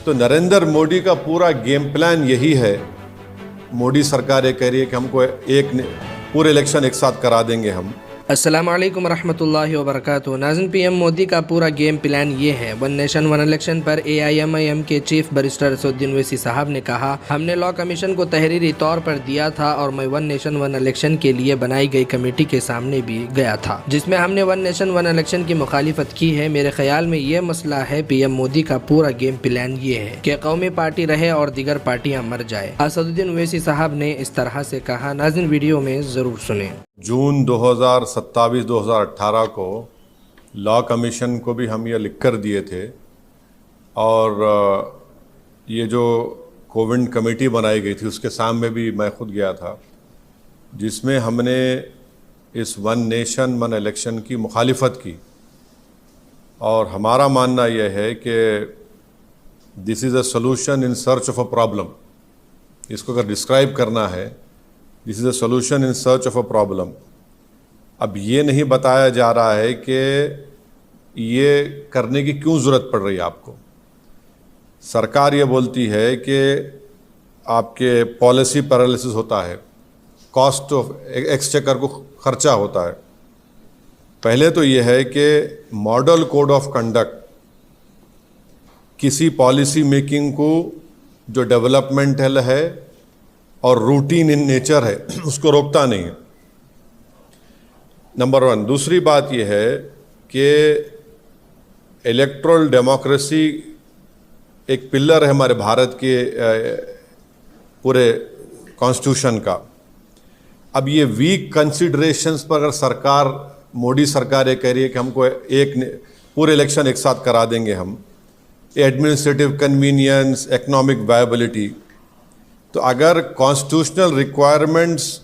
तो नरेंद्र मोदी का पूरा गेम प्लान यही है। मोदी सरकार ये कह रही है कि हमको पूरे इलेक्शन एक साथ करा देंगे हम। अस्सलामुअलैकुम रहमतुल्लाहि व बरकातुहू। नाज़रीन, पीएम मोदी का पूरा गेम प्लान ये है। वन नेशन वन इलेक्शन पर AIMIM के चीफ बैरिस्टर असदुद्दीन ओवैसी साहब ने कहा, हमने लॉ कमीशन को तहरीरी तौर पर दिया था और मैं वन नेशन वन इलेक्शन के लिए बनाई गई कमेटी के सामने भी गया था, जिसमें हमने वन नेशन वन इलेक्शन की मुखालिफत की है। मेरे ख्याल में ये मसला है। पीएम मोदी का पूरा गेम प्लान ये है कि कौमी पार्टी रहे और दीगर पार्टियां मर जाए। असदुद्दीन ओवैसी साहब ने इस तरह से कहा। नाज़रीन, वीडियो में ज़रूर सुने। जून 2027-2018 को लॉ कमीशन को भी हम ये लिख कर दिए थे और ये जो कोविड कमेटी बनाई गई थी उसके सामने भी मैं खुद गया था, जिसमें हमने इस वन नेशन वन इलेक्शन की मुखालिफत की। और हमारा मानना यह है कि this is a solution in search of a problem. इसको अगर डिस्क्राइब करना है, this is a solution in search of a problem. अब ये नहीं बताया जा रहा है कि ये करने की क्यों ज़रूरत पड़ रही है आपको। सरकार ये बोलती है कि आपके पॉलिसी पैरालिसिस होता है, कॉस्ट ऑफ एक्सचेकर को खर्चा होता है। पहले तो ये है कि मॉडल कोड ऑफ कंडक्ट किसी पॉलिसी मेकिंग को जो डेवलपमेंटल है और रूटीन इन नेचर है उसको रोकता नहीं है, नंबर 1। दूसरी बात यह है कि इलेक्टोरल डेमोक्रेसी एक पिलर है हमारे भारत के पूरे कॉन्स्टिट्यूशन का। अब ये वीक कंसिडरेशंस पर अगर सरकार, मोदी सरकार ये कह रही है कि हमको पूरे इलेक्शन एक साथ करा देंगे हम, एडमिनिस्ट्रेटिव कन्वीनियंस, इकोनॉमिक वायबिलिटी, तो अगर कॉन्स्टिट्यूशनल रिक्वायरमेंट्स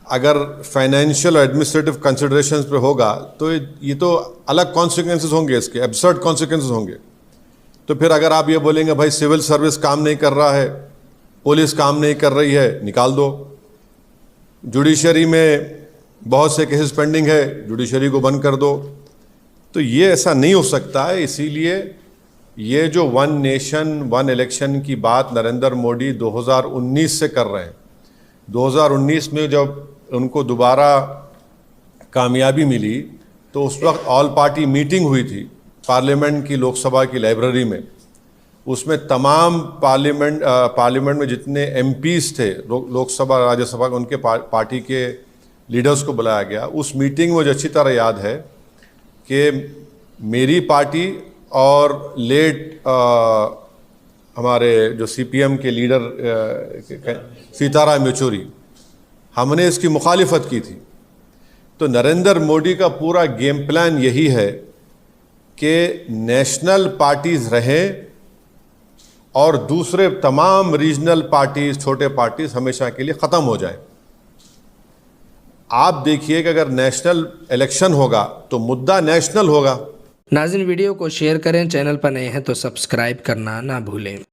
अगर फाइनेंशियल और एडमिनिस्ट्रेटिव कंसिडरेशंस पे होगा तो ये तो अलग कॉन्सिक्वेंसेस होंगे, इसके एब्सर्ड कॉन्सिक्वेंसेस होंगे। तो फिर अगर आप ये बोलेंगे भाई सिविल सर्विस काम नहीं कर रहा है, पुलिस काम नहीं कर रही है, निकाल दो। जुडिशरी में बहुत से केसेस पेंडिंग है, जुडिशरी को बंद कर दो। तो ये ऐसा नहीं हो सकता है। इसीलिए ये जो वन नेशन वन इलेक्शन की बात नरेंद्र मोदी 2019 से कर रहे हैं, 2019 में जब उनको दोबारा कामयाबी मिली तो उस वक्त ऑल पार्टी मीटिंग हुई थी पार्लियामेंट की, लोकसभा की लाइब्रेरी में। उसमें तमाम पार्लियामेंट में जितने MPs थे, लोकसभा राज्यसभा, उनके पार्टी के लीडर्स को बुलाया गया। उस मीटिंग में मुझे अच्छी तरह याद है कि मेरी पार्टी और लेट हमारे जो CPM के लीडर सीताराम येचुरी, हमने इसकी मुखालिफत की थी। तो नरेंद्र मोदी का पूरा गेम प्लान यही है कि नेशनल पार्टीज रहें और दूसरे तमाम रीजनल पार्टीज, छोटे पार्टीज हमेशा के लिए ख़त्म हो जाएं। आप देखिए कि अगर नेशनल इलेक्शन होगा तो मुद्दा नेशनल होगा। नाज़रीन, वीडियो को शेयर करें। चैनल पर नए हैं तो सब्सक्राइब करना ना भूलें।